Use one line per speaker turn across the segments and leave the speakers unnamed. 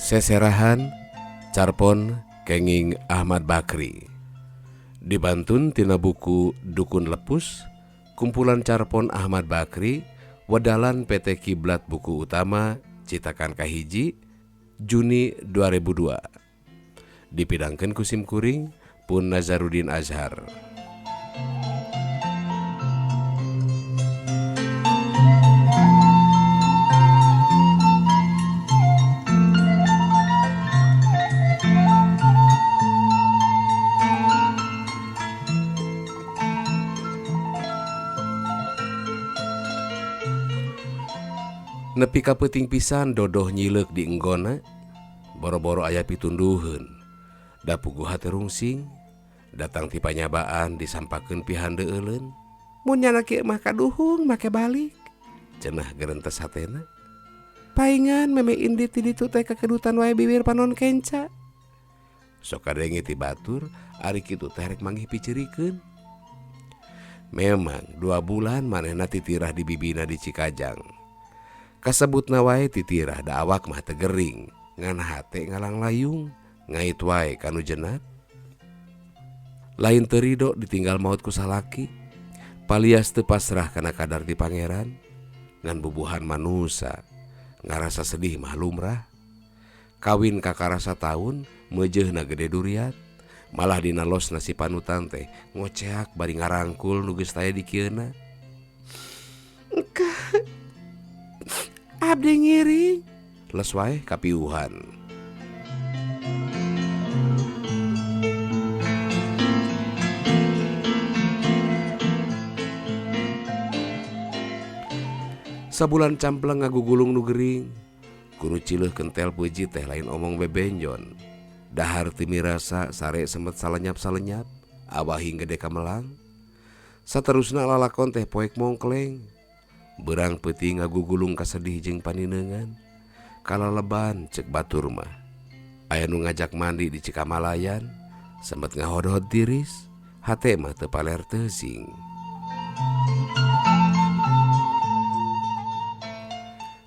Seserahan Carpon kenging Ahmad Bakri dibantun tina buku Dukun Lepus kumpulan Carpon Ahmad Bakri Wedalan PT Kiblat buku utama citakan kahiji Juni 2002 dipidangkeun ku Sim Kuring pun Nazarudin Azhar. Nepi ka peuting pisan dodoh nyileuk di enggona, boro-boro aya pitunduheun. Da puguh hate rungsing, datang ti panyabaan disampakeun pi handeuleun. Mun nyana kieu mah kaduhung make balik. Cenah gerentes hatena. Paingan meme indi ti ditu teh kakedutan wae bibir panon kenca. Sok kadenge ti batur ari kitu teh rek manggih piceurikeun. Memang 2 bulan manehna titirah di bibina di Cikajang. Kasebutna wae titirah da awak mah teu gering, ngan hate ngalang layung, ngait wae kanu jenak. Lain teu ridho ditinggal maut ku salaki, palias teu pasrah kana kadar ti pangeran, ngan bubuhan manusa, ngarasa sedih mah lumrah. Kawin kakarasa taun, meujeuhna gede duriat, malah dina losna si panutan teh ngoceak bari ngarangkul nu geus taya di kieuna. Abdi ngiring les wae kapiuhan. Sabulan campleng ngagugulung nu gering, kudu cileuh kentel puji teh lain omong bebenjon. Dahar ti mirasa sare semet salenyap-salenyap, abahing gede kamelang. Saterusna lalakon teh poek mongkleng. Berang peuting ngagugulung kasedih jeung paninengan. Kalaleban cek batur mah. Aya nu ngajak mandi di Cikamalayan, sempet ngahodhod tiris, hate mah teu paler teusing.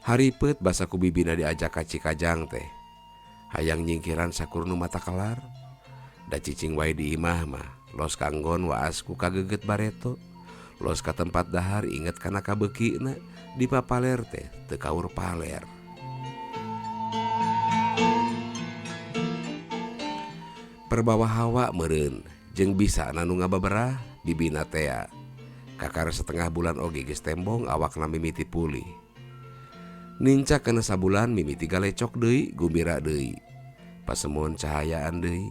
Haripeut basa ku bibina diajak ka Cikajang teh. Hayang nyingkiran sakur nu mata kelar. Da cicing wae di imah mah, los kanggon waas ku kageget bareto. Los ka tempat dahar inget kana kabeukina di papaler teh teu kaur paler. Perbawa hawa meureun jeung bisa nu ngababerah bibina tea. Kakar setengah bulan oge geus tembong awakna mimiti pulih. Nincak kana sabulan mimiti galecok deui gumbira deui. Pasemon cahayaan deui.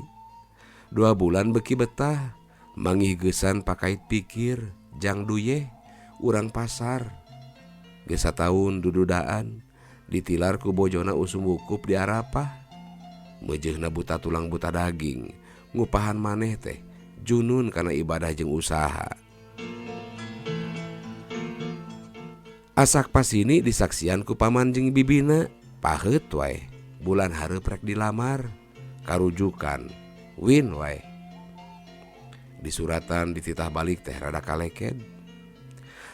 2 bulan beki betah manggih geusan pakait pikir. Jang duyeh urang pasar geus sataun dududaan ditilar ku bojona usum wukup di Arapah. Meujeuhna buta tulang buta daging ngupahan maneh teh junun kana ibadah jeung usaha. Asak pasini disaksian ku paman jeung bibina, paheut wae bulan hareup rek dilamar, karujukan win wae. Di suratan dititah balik teh rada kaleken.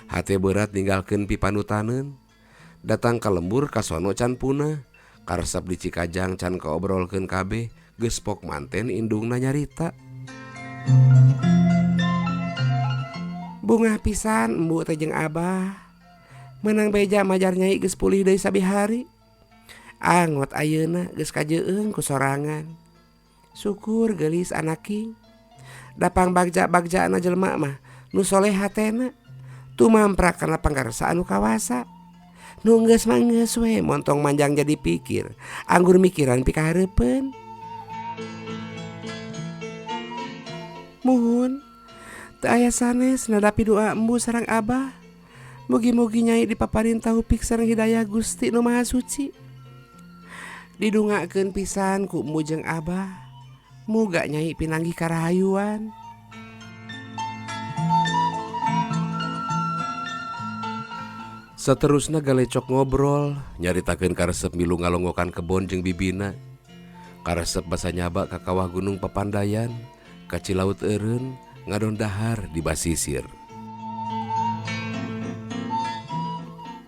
Hate berat ninggalkeun pi panutaneun. Datang ka lembur kasono can punah. Karesep di Cikajang can kaobrolkeun kabeh. Geus pok manten indungna nyarita. Bungah pisan embu teh jeung abah. Meunang beja majar nyai geus pulih deui sabihari. Angot ayeuna geus kajeueung ku sorangan. Syukur geulis anaki. Dapang bagja-bagjana jelema mah nu soleh hatena tumamprak kana panggaresaan nu kawasa. Nu geus mah geus we montong manjang jadi pikir anggur mikiran pi kahareupeun. Muhun teu aya sanes nadapi doa embu sareng abah. Mugi-mugi Nyai dipaparin taufik sareng hidayah Gusti Nu Maha Suci. Didungakeun pisan ku Mu jeung Abah, muga Nyai pinanggih karahayuan. Saterusna galecok ngobrol, nyaritakeun karesep milu ngalonggokan kebon jeung bibina. Karesep basa nyaba ka kawah gunung Papandayan, ka Cilaut Eureun, ngadon dahar di basisir.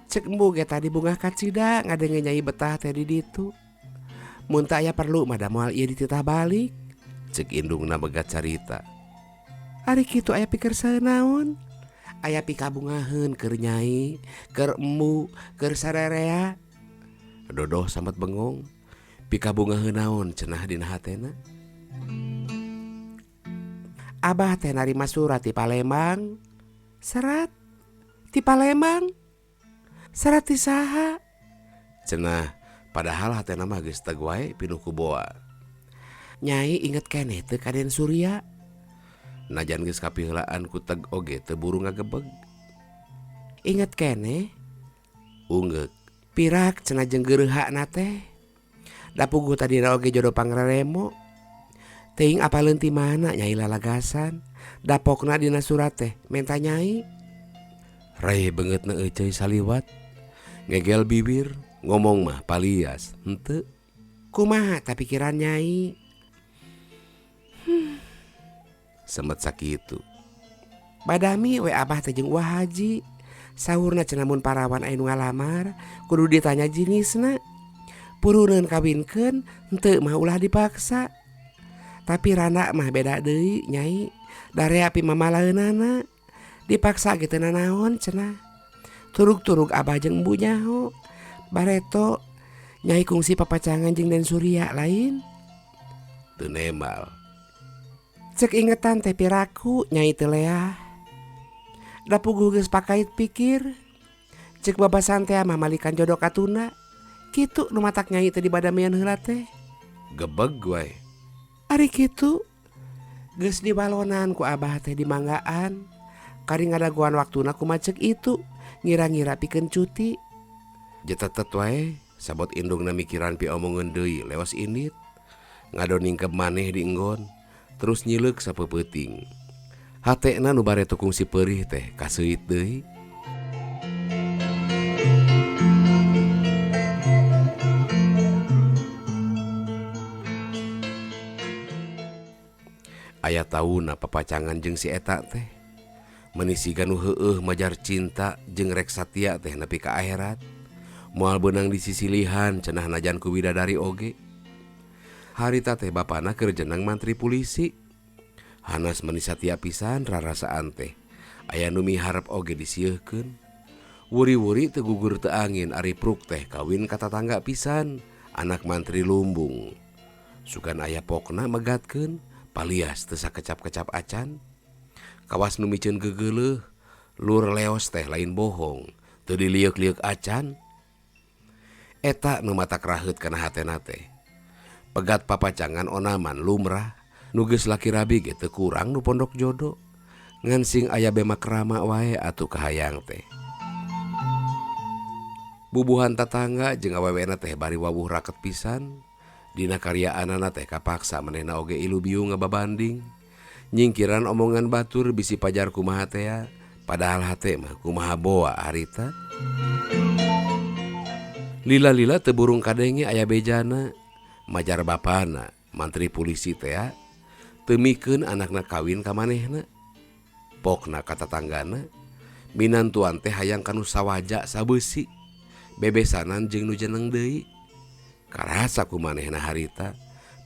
Cek embu ge tadi bunga kacida ngadenge Nyai betah teh di ditu. Mun teu aya perlu mah da moal ieu dititah balik, cek indungna begat carita. Ari kitu aya pikeun saeunaon? Aya pikabungaheun keur Nyai, keur emmu, keur sarerea. Dodoh sambat bengong. Pikabungaheun naon cenah dina hatena? Abah teh narima surat ti Palembang. Serat ti Palembang? Serat ti saha? Cenah padahal hatena mah geus teg wae pinuh ku boa. Nyai inget keneh teu ka Den Surya? Najan geus kapiheulaan ku teg oge teu buru ngagebeg. Inget keneh? Ungeuk. Pirak cenah jeung geureuhana teh. Da puguh tadina oge jodoh pangreremo. Teuing apaleun ti mana Nyai lalagasan. Dapokna dina surat teh menta Nyai. Raih beungeutna euceuy saliwat. Ngegel bibir, ngomong mah palias. Henteu. Kumaha ta pikiran Nyai? Semet sakitu. Badami we Abah teh jeung Wah Haji. Saurna cenah mun parawan aya nu ngalamar, kudu ditanya jenisna. Puruneun kawinkeun, henteu mah ulah dipaksa. Tapi randa mah beda deui Nyai. Dare api mamalaeunana. Dipaksa ge teu nanaon cenah. Turug-turug Abah jeung Embu nyaho. Bareto Nyai kungsi papacangan jeung Den Surya lain. Teu nembal. Cek ingetan teh piraku Nyai teu leah. Da puguh geus pakait pikir. Cek babasan teh mah malikan jodoh katuna. Kitu nu matak Nyai teh dibadamean heula teh. Gebeg wae. Ari kitu geus dibalonan ku Abah teh di manggaan. Kari ngadagoan waktuna kumaha cek itu. Ngira-ngira pikeun cuti. Jetetet wae sabot indungna mikiran pi omongeun deui leos indit. Ngadoningkep maneh di enggon. Terus nyileuk sapeupeting. Hatena nu bareto kungsi peurih teh kaseuit deui. Aya tauna papacangan jeung si eta teh. Menisiga nu heueuh majar cinta jeung rek satia teh nepi ka akhirat. Moal beunang di sisilihan cenah najan ku bidadari oge. Harita teh bapana keur jeneng mantri polisi. Hanas meuni satia pisan rarasaan teh. Aya nu miharep oge disieulkeun. Wuri-wuri teu gugur teu angin ari pruk teh kawin ka tatangga pisan, anak mantri lumbung. Sugan aya pokna megatkeun, palias teu sakecap-kecap acan. Kawas nu miceun gegeuleuh, lur leos teh lain bohong, teu dilieuk-lieuk acan. Eta nu matak raheut kana hatena teh. Pegat papacangan onaman lumrah, nu geus laki rabi ge teu kurang nu pondok jodoh. Ngan sing aya bema krama wae atuh kahayang teh. Bubuhan tatangga jeung awewena teh bari wawuh raket pisan. Dina karyaanana teh kapaksa manehna oge ilu biu ngababanding. Nyingkiran omongan batur bisi pajar kumaha teh, padahal hate mah kumaha boa harita. Lila-lila teu burung kadenge aya bejana, majar bapana mantri polisi teh teu mikeun anakna kawin ka manehna. Pokna ka tatanggana, minantuan teh hayang kanu sawaja sabeusi, bebesanan jeung nu jeneng deui. Karasa ku manehna harita.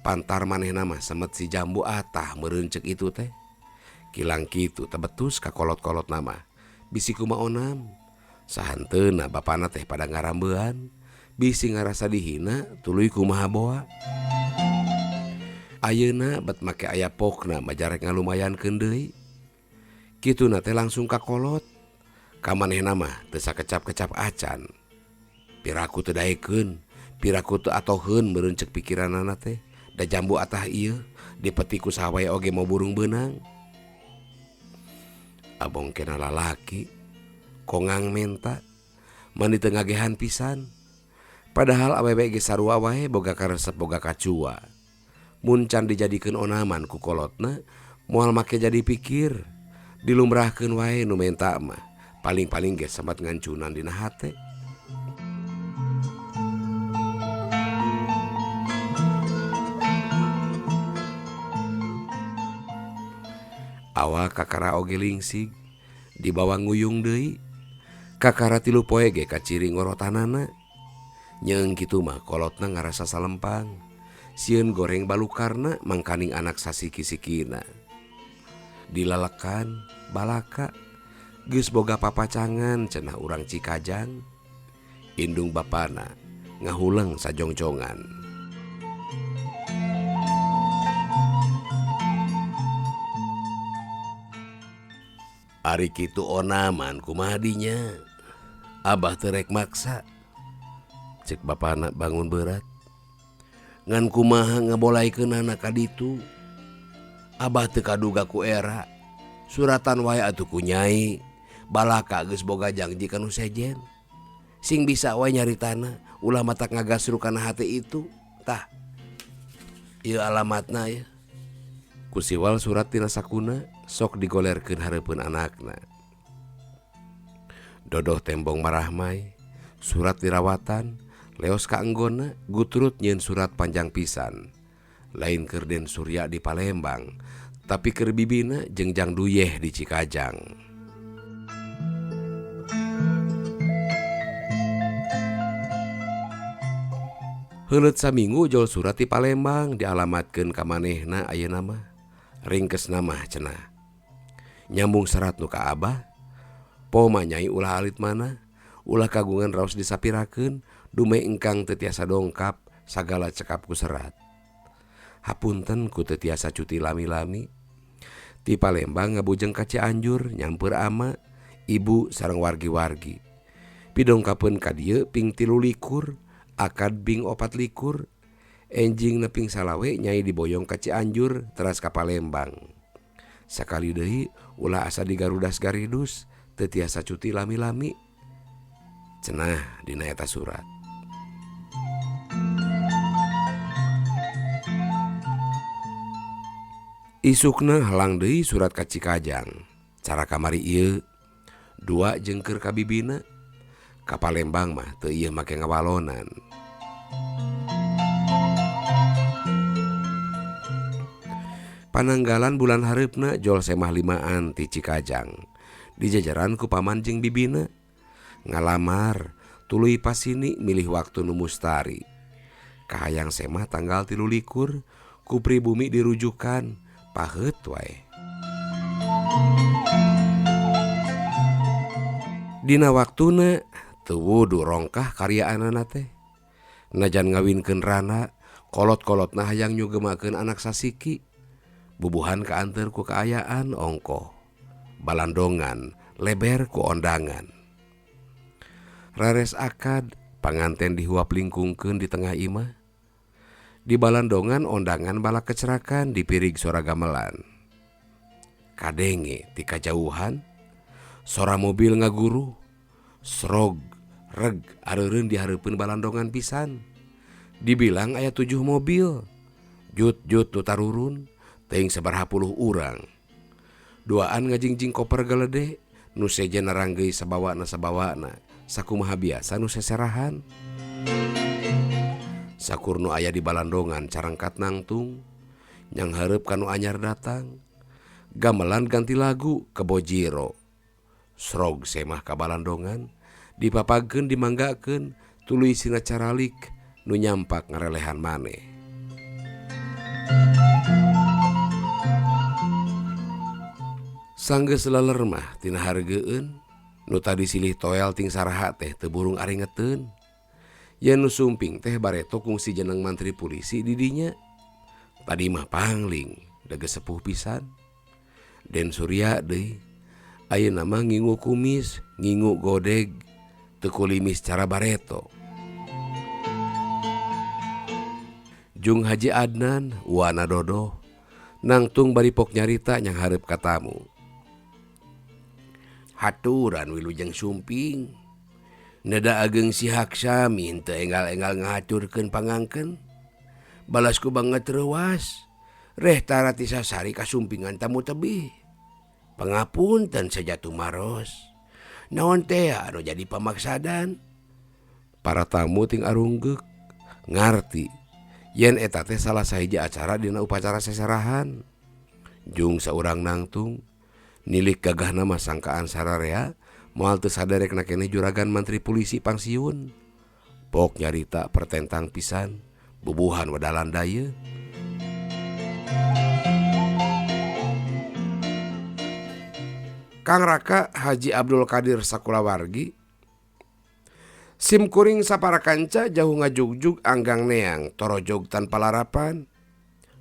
Pantar manehna mah semet si jambu atah meureun ceuk itu teh. Kilang kitu tebetus ka kolot-kolot nama. Bisi kumaha onam. Sahanteuna bapana teh pada ngarambean. Bisi ngarasa dihina tuluy kumaha boa. Ayeuna bet make aya pokna majarek ngalumayankeun deui. Kituna teh langsung ka kolot. Ka manehna mah teu sakecap-kecap acan. Piraku teu daekeun, piraku teu atoheun meureun ceuk pikiranana teh. Da jambu atah ieu dipeti ku saha wae oge mau burung beunang. Abong kena lalaki kongang menta mani teu ngagehan pisan. Padahal awewe ge sarua wae boga karesep boga kacua. Mun can dijadikeun onaman ku kolotna moal make jadi pikir. Dilumrahkeun wae nu menta mah paling-paling ge sempat ngancunan dina hate. Awak kakara oge lingsig dibawa nguyung deui. Kakara 3 poe ge kaciri ngorotanana. Nyeung kitu mah kolotna ngarasa salempang. Sieun goreng balukarna mangkaning anak sasiki-sikina. Dilalekan balaka geus boga papacangan cenah urang Cikajang. Indung bapana ngahuleng sajongjongan. Ari kitu onaman kumaha dinya. Abah teu rek maksa. Cek bapana bangun berat. Ngan kumaha ngabolaikeun anak ka ditu. Abah teu kaduga ku era. Suratan wae atuh ku nyai. Balaka geus boga janji kanu sejen. Sing bisa wae nyaritana ulah matak ngagasru kana hate itu. Tah. Ieu alamatna ya. Ku siwal surat tina sakuna sok digolerkeun hareupeun anakna. Dodoh tembong marahmai. Surat dirawatan. Leos ka enggona guturut nyeun surat panjang pisan. Lain keur Den Surya di Palembang, tapi keur bibina jeung Jang Duyeh di Cikajang. Heuleut saminggu jol surat di Palembang dialamatkeun ka manehna ayeuna mah. Ringkesna mah cenah. Nyambung serat nu ka Abah. Po mah nyai ulah alit mana? Ulah kagungan raos disapirakeun. Dume engkang teu tiasa dongkap sagala cekap ku serat. Hapunten ku teu tiasa cuti lami-lami. Ti Palembang ngabujeng ka Cianjur nyamper ama, ibu sareng wargi-wargi. Pidongkapeun ka dieu ping 13, akad bing 24. Enjing neping salawe nyai diboyong ka Cianjur teras ka Palembang. Sakali deui ulah asa digarudas garidus teu tiasa cuti lami-lami. Cenah dina eta surat. Isukna halang deui surat ka Cikajang. Cara kamari ieu 2 jeung keur ka bibina. Ka Palembang mah teu ieu make ngawalonan. Pananggalan bulan hareupna jol semah 5an ti Cikajang. Dijajaran ku paman jeung bibina. Ngalamar tuluy pasini milih waktu nu mustari. Kahayang semah tanggal 13 ku pribumi dirujukan. Paheut wae. Dina waktuna teu wudu rongkah karyaanana teh. Najan ngawinkeun rana, kolot-kolotna hayang nyugemakeun anak sasiki. Bubuhan kaanteur ku kaayaan ongkoh. Balandongan leber ku ondangan. Rares akad panganten dihuap lingkungkeun di tengah imah. Di balandongan ondangan bala kecerakan di pirig sora gamelan. Kadenge ti kajauhan sora mobil ngaguru. Srog reg areureun di hareupeun balandongan pisan. Dibilang aya 7 mobil. Jut-jut nu tarurun teuing sabaraha puluh urang. Duaan ngajingjing koper gelede nu sejen naranggeui sabawana sakumaha biasa nu seserahan. Sakur nu aya di balandongan carangkat nangtung. Nyang hareup kanu anyar datang. Gamelan ganti lagu Kebojiro. Srog semah ka balandongan. Dipapagkeun dimanggakeun tuluy sina caralik nu nyampak ngarelehan maneh. Sanggeus leler mah tina hargeueun. Nu tadi silih toel ting saraha teh teu burung aringeteun. Yen nu sumping teh bareto kungsi jeneng mantri polisi di dinya. Tadi mah pangling, dages sepuh pisan. Den Surya deui. Ayeuna mah ngingu kumis, ngingu godeg, teu kulimis cara bareto. Jung Haji Adnan, Wana Dodo, nangtung bari pok nyarita nyang hareup ka tamu. haturan wilujeng sumping. Nada ageng si Haksami henteu enggal-enggal ngahaturkeun pangangkeun. Balasku banget rewas. Reh tara ti sasari kasumpingan tamu tebih. Pangapunten saja tumaros. Naon teh anu jadi pamaksadan. Para tamu ting arunggeuk ngarti yen eta teh salah sahiji acara dina upacara seserahan. Jung saurang nangtung nilik gagahna mah sangkaan sararea moal teu saderek kene juragan Menteri Polisi pangsiun. Pok nyarita pertentang pisan bubuhan wadalan daya. Kang Raka Haji Abdul Qadir Sakulawargi sim kuring sapara kanca jauh ngajugjug anggang neang torojog tanpa larapan.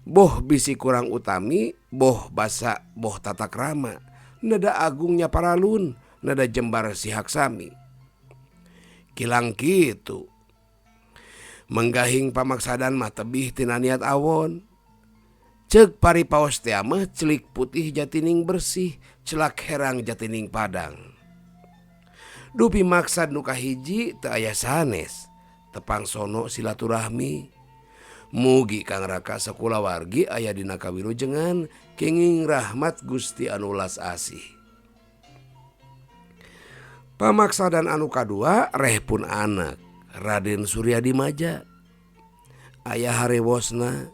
Boh bisi kurang utami, boh basa, boh tata krama. Nada agungnya paralun, nada jembar si Haksami. Kilang kitu. Menggahing pamaksadan mah tebih tina niat awon. Ceuk paripaos teh mah celik putih jatining bersih, celak herang jatining padang. Dupi maksad nu kahiji teu aya sanes, tepang sono silaturahmi. Mugi Kang Raka Sakulawargi aya dina kawilujengan kenging rahmat Gusti anu ulas asih. Pamaksadan anu kadua reh pun anak Raden Suryadi Maja. Aya harewosna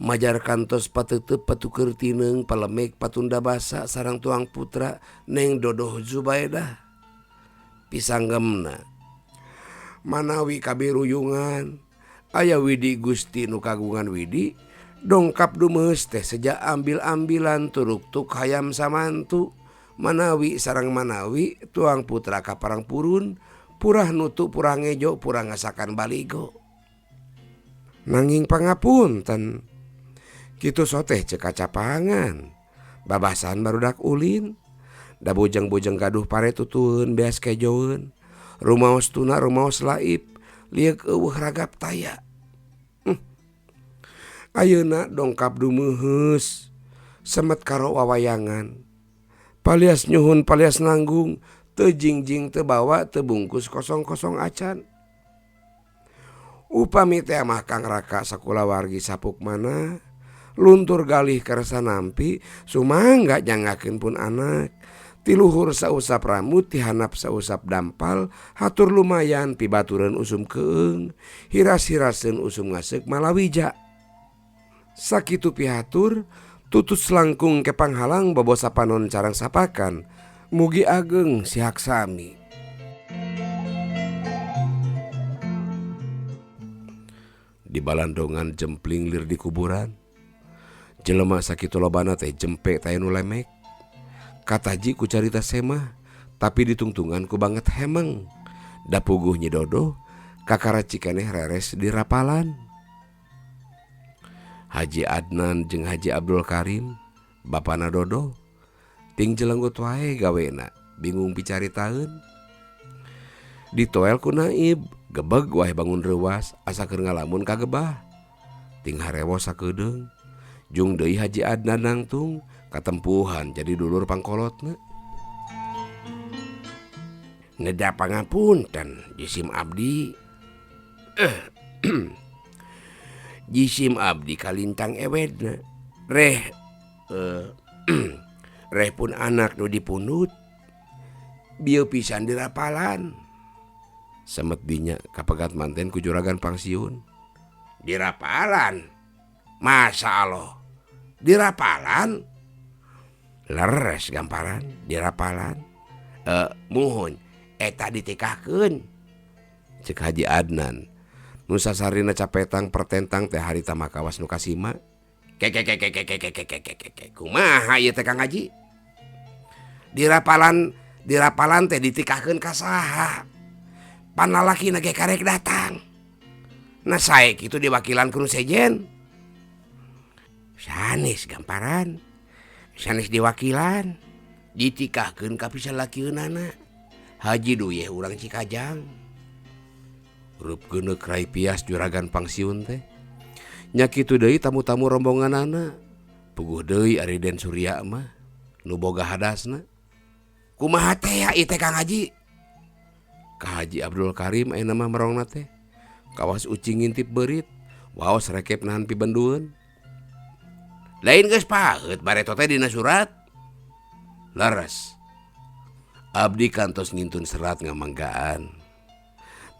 majar kantos pateuteub patukeur tineung palemek patunda basa sareng tuang putra Neng Dodoh Zubaidah. Pisanggemna manawi kabiruyungan aya widi Gusti nu kagungan widi dongkap dumeus teh seja ambil-ambilan turuk-tuk hayam samantu manawi sareng manawi tuang putra kaparang purun purah nutu purah ngejo purah ngasakan baligo. Nanging pangapunten kitu soteh ceuk kacapangan babasan barudak ulin. Da bujang-bujang gaduh pare tutueun beas kejoeun. Rumaos tuna rumaos laip liek eueuh ragap taya. Ayeuna dongkap dumeheus semet karo wawayangan. Palias nyuhun palias nanggung teu jingjing teu bawa teu bungkus kosong-kosong acan. Upami teh mah Kang Raka Sakulawargi sapuk mana luntur galih karasa nampi sumangga jangakeun pun anak. Tiluhur sausap rambut tihanap sausap dampal hatur lumayan pibaturan usum keung hiras-hiraseun usum ngaseuk malawija. Sakitu pihatur tutus langkung ke panghalang babosa panon carang sapakan mugi ageng si Haksami. Di balandongan jempling lir di kuburan jelema sakitu lobana teh jempe taya nu lemek. Kataji ku carita semah tapi ditungtungan ku banget hemeng. Da puguh Nyi Dodo kakara cikeneh reres di rapalan. Haji Adnan jeung Haji Abdul Karim bapana Dodo ting jelenggut wae gawena bingung picaritaeun. Ditoel ku Naib gebeg wae bangun reuwas asa keur ngalamun kagebah. Ting harewo sakedeung jung deui Haji Adnan nangtung katempuhan jadi dulur pangkolotna. Neda pangapunten jisim abdi. Jisim abdi kalintang ewedna. Reh pun anak nu dipunut. Bieu pisan dirapalan. Semet dinya kapegat manten ku juragan pangsiun. Dirapalan? Masya Allah. Dirapalan? Leres gamparan dirapalan. Muhun eta ditikahkeun cek Haji Adnan nu sasarina capetang pertentang teh harita makawas nu kasima. Kumaha ieu teh Kang Haji? Dirapalan teh ditikahkeun ka saha? Pan lalakina ge karek datang. Nah sae kitu diwakilan ku nu sejen. Sanes gamparan. Sanes diwakilan ditikahkeun ka pisan lakieunana Haji Duyeh urang Cikajang. Rup geuneuk rai pias juragan pangsiun teh. Nya kitu deui tamu-tamu rombonganana. Puguh deui ari Den Surya mah nu boga hadasna. Kumaha teh ya ieu teh Kang Haji? Ka Haji Abdul Karim aya nama merongna teh. Kawas ucing ngintip beurit, waos rekep nahan pibendueun. Lain geus paeut bareto teh dina surat. Leres. Abdi kantos ngintun serat ngamanggaan.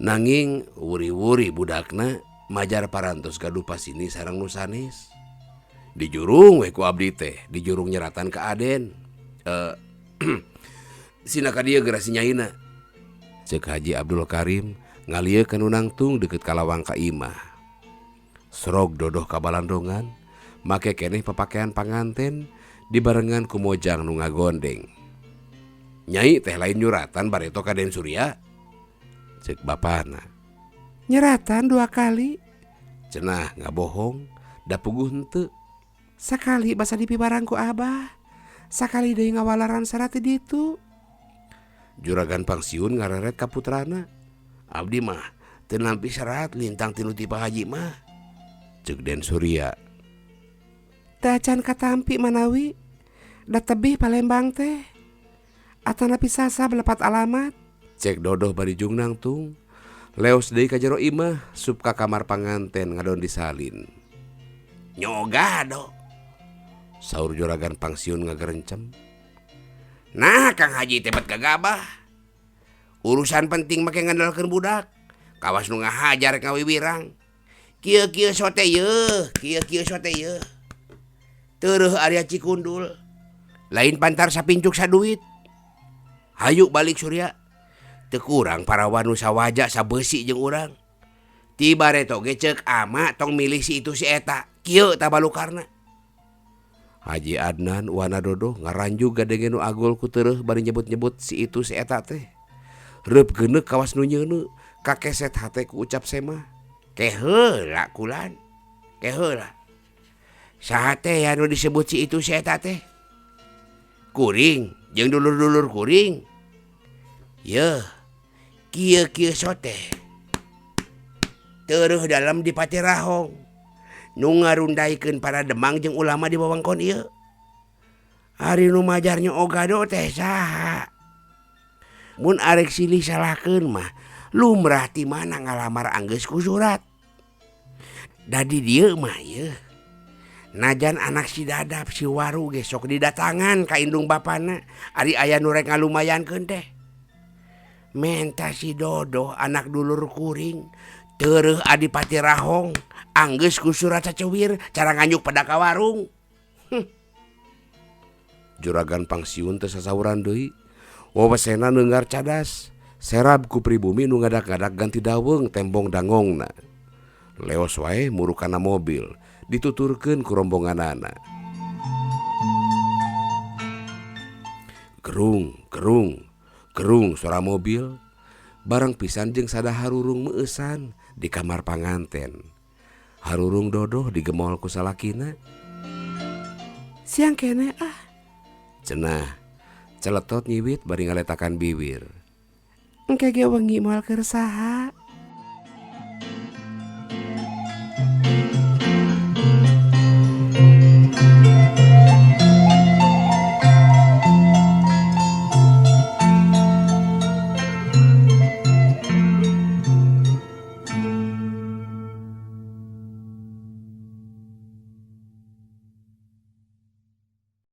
Nanging wuri-wuri budakna majar parantos gaduh pasini sareng nu sanes. Dijurung we ku abdi teh, dijurung nyeratan ka Aden. Sina ka dieu geura si nyaina. Ceuk Haji Abdul Karim ngalieun nu nangtung deukeut ka lawang ka imah. Srog dodoh ka balandongan, make keneh papakean panganten dibarengan ku mojang nu ngagondeng. Nyai teh lain nyuratan bareto ka Den Surya. Ceuk bapana. Nyeratan 2 kali. Cenah ngabohong, da puguh henteu. Sakali basa dipibarang ku Abah. Sakali deui ngawalaran sarat di ditu. Juragan Pangsiun ngareret ka putrana. Abdi mah teu nampi serat lintang tinu ti Pak Haji mah. Ceuk Den Surya. Teu acan katampi manawi. Da tebih Palembang teh. Atana pisasa belepat alamat. Cek dodoh bari jung nangtung. Leos deui ka jero imah sup ka kamar panganten ngadon disalin. Nyoga do. Saur juragan Pangsiun ngagerencem. Nah Kang Haji teh bet gagabah. Urusan penting make ngandalkeun budak. Kawas nu ngahajar ngawiwirang. Kieu-kieu sote yeuh, kieu-kieu sote yeuh. Teueuh area Cikundul. Lain pantar sapincuk saduit. Hayu balik Surya. Teu kurang parawan nu sawaja sabeusi jeung urang. Ti bareto ge ceuk ama tong milih si itu si eta. Kieu tah balukarna. Haji Adnan wana dodoh ngaranjug gadenge nu agol ku teueuh bari nyebut-nyebut si itu si eta teh. Reup geuneuk kawas nu nyeuneu, kakeset hate ku ucap semah. Ke heula kulan. Ke heula. Saha teh anu disebut si itu si eta teh? Kuring jeung dulur-dulur kuring. Yeuh. Kieu-kieu sote. Teueuh dalam di Patirahong. Nu ngarundaikeun para demang jeung ulama di wewengkon ieu. Ari nu majar nyoga do teh saha? Mun arek silih salahkeun mah lumrah ti mana ngalamar anggeus ku surat. Da di dieu mah yeuh. Najan anak si Dadap si Waru ge sok didatangan ka indung bapana ari aya nu rek ngalumayankeun teh. Menta si Dodo anak dulur kuring teueuh Adipati Rahong anggeus ku surat saceuwir cara nganyuk pada ka warung. Juragan Pangsiun teu sasauran deui. Wawasena neungar cadas, serab ku pribumi nu ngadak-ngadak ganti daweung tembong dangongna. Leos wae muru kana mobil, dituturkeun ku rombonganana. Gerung, gerung, gerung suara mobil. Barang pisan jeung sada harurung meuesan di kamar panganten. Harurung dodoh digemol ku salakina. Siang kene ah. Cenah. Celetot nyiwit bari ngaletakan bibir. Engke ge wengi moal keur saha?